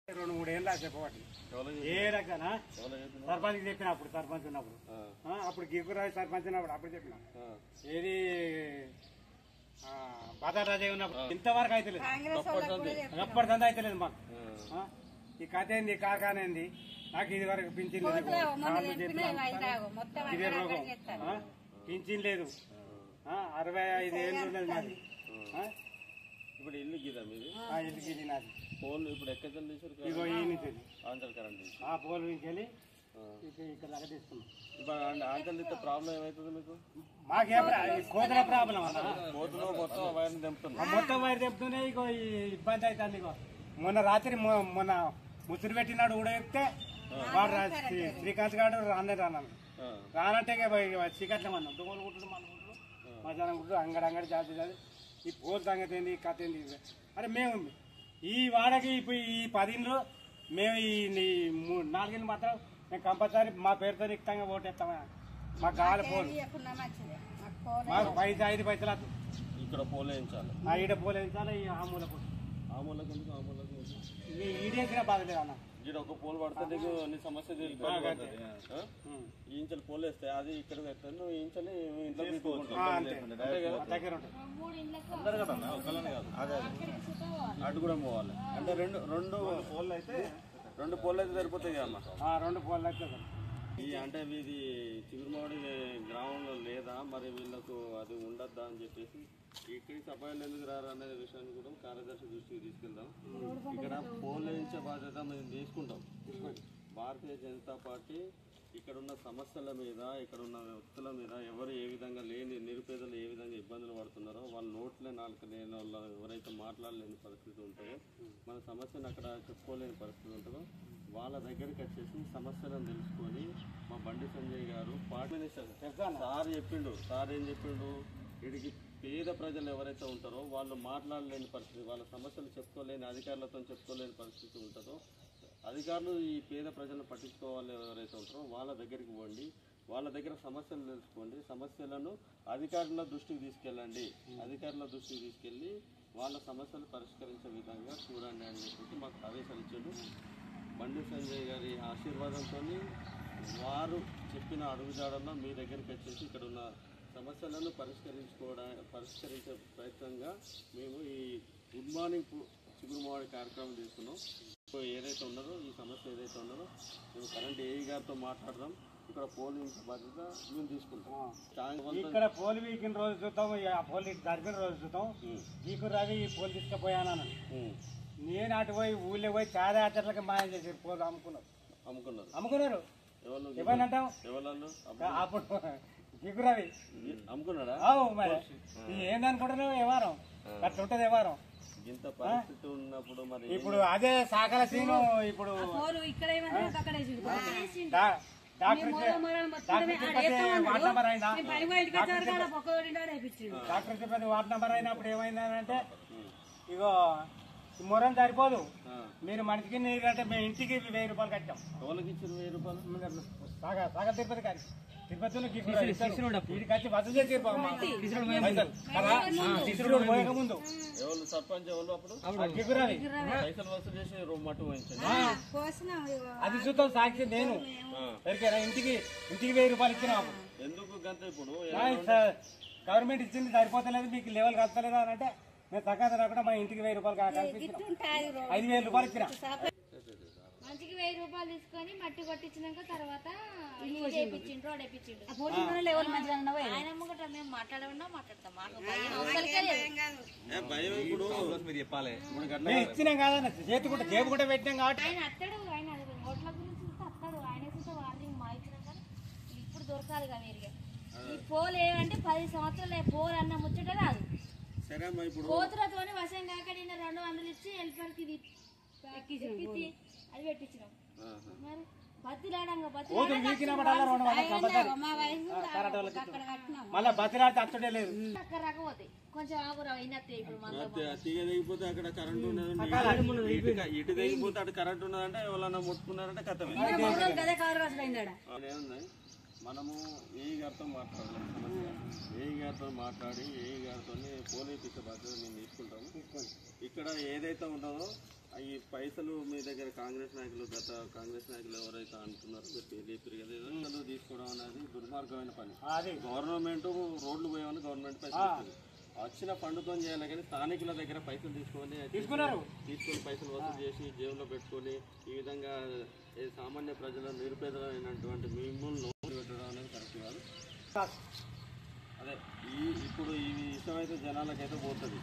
2-3 ఏళ్ళ చెప్పబట్టి ఏ రకనా సర్పంచ్ చెప్పిన అప్పుడు సర్పంచ్ ఉన్నప్పుడు అప్పుడు గిగురాజు సర్పంచ్ ఉన్నప్పుడు అప్పుడు చెప్పిన ఏది బాదారాజే ఉన్నప్పుడు ఇంతవరకు అయితే లేదు ఎప్పటిదంతా అయితే లేదు మాకు ఈ కథ ఏంది కాకానేంది నాకు ఇది వరకు పింఛన్ లేదు ఇదే రోగం పింఛన్ లేదు 65 ఏళ్ళు ఉన్నది నాది ఇప్పుడు ఇల్లు గీదా మీది ఇల్లు గీది నాది పోల్ ఇప్పుడు ఎక్కడ తీసారు ఇగో ఈ నుంచి ఆంచల్ కరెంట్ పోల్ నుంచి వెళ్ళి ఇక్కడ దాకా తీసుకున్నాం ఇప్పుడు ఆంచల్ ఇస్తే ప్రాబ్లం ఏమవుతుంది మీకు మాకే కోతల ప్రాబ్లం కోతులు మొత్తం వైర్ తెంపుతుంది మొత్తం వైర్ తెంపుతూనే ఇగో ఈ ఇబ్బంది అవుతుంది ఇగో మొన్న రాత్రి మొన్న ముసురు పెట్టినాడు కూడా చెప్తే వాడు శ్రీకాంత్ గారు రాన్నాడు రానంటే చీకట్లే మనం దోమలు కుట్టుడు మన కుట్టుడు మధ్యాహ్నం కుట్టుడు అంగడి జాతి జాతి ఈ పోల్ సంగతి ఏంది కథ ఏంది అరే మేము ఈ వాడకి ఇప్పుడు ఈ 10 ఇండ్లు మేము ఈ 4 ఇండ్లు మాత్రం మేము కంపల్సరీ మా పేరుతో ఇష్టంగా ఓటేస్తామా మాకు కావాలి పోలు మాకు 5 పైసలు ఇక్కడ పోల్ వేయించాలి ఈడ పోలు వేయించాలి ఈ ఆమూలకు ఈడేసిన బాధ లేదు అన్న ఇక్కడ ఒక పోల్ పడితే నీకు అన్ని సమస్య ఇంచలు పోల్ వేస్తే అది ఇక్కడ పెడతాను నువ్వు ఇంచలు ఇంట్లో అందరు కదా ఒకళ్ళని కాదు అదే అటు కూడా పోవాలి అంటే రెండు పోల్ అయితే సరిపోతాయి కదమ్మా 2 పోల్ అయితే అంటే ఇది చిగురుమాడి గ్రామంలో లేదా మరి వీళ్ళకు అది ఉండద్దా అని చెప్పేసి ఇక్కడి సభ్యులు ఎందుకు రారు అనే విషయాన్ని కూడా కార్యదర్శి దృష్టికి తీసుకెళ్దాం. ఇక్కడ పోల్ వేయించే బాధ్యత మేము తీసుకుంటాం. భారతీయ జనతా పార్టీ ఇక్కడ ఉన్న సమస్యల మీద ఇక్కడ ఉన్న వ్యక్తుల మీద ఎవరు ఏ విధంగా లేని నిరుపేదలు ఏ విధంగా ఇబ్బందులు పడుతున్నారో వాళ్ళ నోట్లే నాలుగు లేని వాళ్ళు ఎవరైతే మాట్లాడలేని పరిస్థితి ఉంటుందో మన సమస్యను అక్కడ చెప్పుకోలేని పరిస్థితి ఉంటుందో వాళ్ళ దగ్గరికి వచ్చేసి సమస్యలను తెలుసుకొని మా బండి సంజయ్ గారు పార్టీ మినిస్టర్ సార్ చెప్పిండు. సార్ ఏం చెప్పిండు, వీడికి పేద ప్రజలు ఎవరైతే ఉంటారో వాళ్ళు మాట్లాడలేని పరిస్థితి, వాళ్ళ సమస్యలు చెప్పుకోలేని అధికారులతో చెప్పుకోలేని పరిస్థితి ఉంటుందో అధికారులు ఈ పేద ప్రజలను పట్టించుకోవాలి ఎవరైతే ఉంటారో వాళ్ళ దగ్గరికి పోండి, వాళ్ళ దగ్గర సమస్యలు తెలుసుకోండి, సమస్యలను అధికారుల దృష్టికి తీసుకెళ్ళండి, అధికారుల దృష్టికి తీసుకెళ్ళి వాళ్ళ సమస్యలు పరిష్కరించే విధంగా చూడండి అని చెప్పేసి మాకు ఆదేశాలు ఇచ్చాడు. బండి సంజయ్ గారి ఆశీర్వాదంతో వారు చెప్పిన అడుగుజాడల్లో మీ దగ్గరికి వచ్చేసి ఇక్కడ ఉన్న సమస్యలను పరిష్కరించే ప్రయత్నంగా మేము ఈ గుడ్ మార్నింగ్ చిగురుమాడి కార్యక్రమం తీసుకున్నాం. ఏదైతే ఉన్నదో ఈ సమస్య ఏదైతే ఉన్నదో మేము కరెంట్ ఏఈ గారితో మాట్లాడదాం. ఇక్కడ పోల్ బాధ్యత మేము తీసుకుంటాం. ఇక్కడ పోల్ వీకిన రోజు చూద్దాం, ఆ పోల్ జరిపిన రోజు చూద్దాం. నీకు రవి ఈ పోల్ తీసుకుపోయాను నేను అటు పోయి ఊళ్ళో పోయి చాలా ఆచరణలకు మాయం చేసి పోలు అమ్ముకున్నారు. ఎవరంటాం అప్పుడు దిగురవి అమ్ముకున్నాడా? మరి ఏందనుకుంటున్నావు వ్యవహారం అట్లా ఉంటది వ్యవహారం. ఇంత పరిస్థితి ఉన్నప్పుడు మరి ఇప్పుడు అదే సాకల సీను ఇప్పుడు డాక్టర్ తిరుపతి వార్డ్ నెంబర్ అయినప్పుడు ఏమైందంటే ఇగో మొరం సరిపోదు, మీరు మనిషికి నీరంటే మేము ఇంటికి 1000 రూపాయలు కట్టాం. ఎవరికి ఇచ్చారు 1000 రూపాయలు? సాగ తిరుపతి కానీ తిరుపతిలో వచ్చి వసతి చేసి ముందు ఎవరు సర్పంచ్ ఎవరు అప్పుడు పైసలు వసూలు చేసి మట్టు అది చూద్దాం సాక్షి నేను ఇంటికి 1000 రూపాయలు ఇచ్చినా. ఎందుకు గంత ఇప్పుడు గవర్నమెంట్ ఇచ్చింది సరిపోతలేదు, మీకు లెవెల్ కలతలేదా అని అంటే మేము తగ్గదు రాకుండా మా ఇంటికి 1000 రూపాయలు 5000 రూపాయలు ఇచ్చినా. మంచికి 1000 రూపాయలు తీసుకొని మట్టి కొట్టించినాక తర్వాత ఆయన ముంగట మేము మాట్లాడతాం. ఇచ్చినాం కాదన్న చేతుకుంటే జేబు కూడా పెట్టినాం కాబట్టి ఆయన అత్తడు. ఆయన ఓట్ల గురించి అత్తడు. ఆయన చూస్తే వార్నింగ్ మా ఇచ్చినాం కానీ ఇప్పుడు దొరకాలి కదా మీరుగా. ఈ పోల్ ఏమంటే 10 సంవత్సరాలు పోల్ అన్న ముచ్చట రాదు. కోతులతోనే వశం కాక నిన్న 200 ఇచ్చి ఎల్పర్కి అది పెట్టించినాం. మరి బతిలాడంగా మళ్ళీ బతిలాడితే అత్తడే లేదు. అక్కడ రాకపోతే కొంచెం ఆగురా తీగ దిగిపోతే అక్కడ కరెంట్ ఉన్నదంటే ఇటు దిగిపోతే అటు కరెంట్ ఉన్నదంటే ఎవరన్నా ముట్టుకున్నారంటే కథ. మనము ఏఈ గారితో మాట్లాడలేము సమస్య. ఏఈ గారితో మాట్లాడి ఏఈ గారితో పోలీసు బాధ్యత మేము తీసుకుంటాము. ఇక్కడ ఏదైతే ఉన్నదో ఈ పైసలు మీ దగ్గర కాంగ్రెస్ నాయకులు గత కాంగ్రెస్ నాయకులు ఎవరైతే అంటున్నారో మీరు తెలియదు కదా పైసలు తీసుకోవడం అనేది దుర్మార్గమైన పని. గవర్నమెంట్ రోడ్లు పోయామని గవర్నమెంట్ పైసలు ఇస్తుంది. వచ్చిన ఫండ్తో చేయాలి కానీ స్థానికుల దగ్గర పైసలు తీసుకొని పైసలు వసూలు చేసి జేబులో పెట్టుకొని ఈ విధంగా సామాన్య ప్రజల నిరుపేదలైనటువంటి మిమ్మల్ని పెట్టడం అనేది కరెక్ట్ కాదు. అదే ఇప్పుడు ఈ విషయం అయితే జనాలకైతే పోతుంది.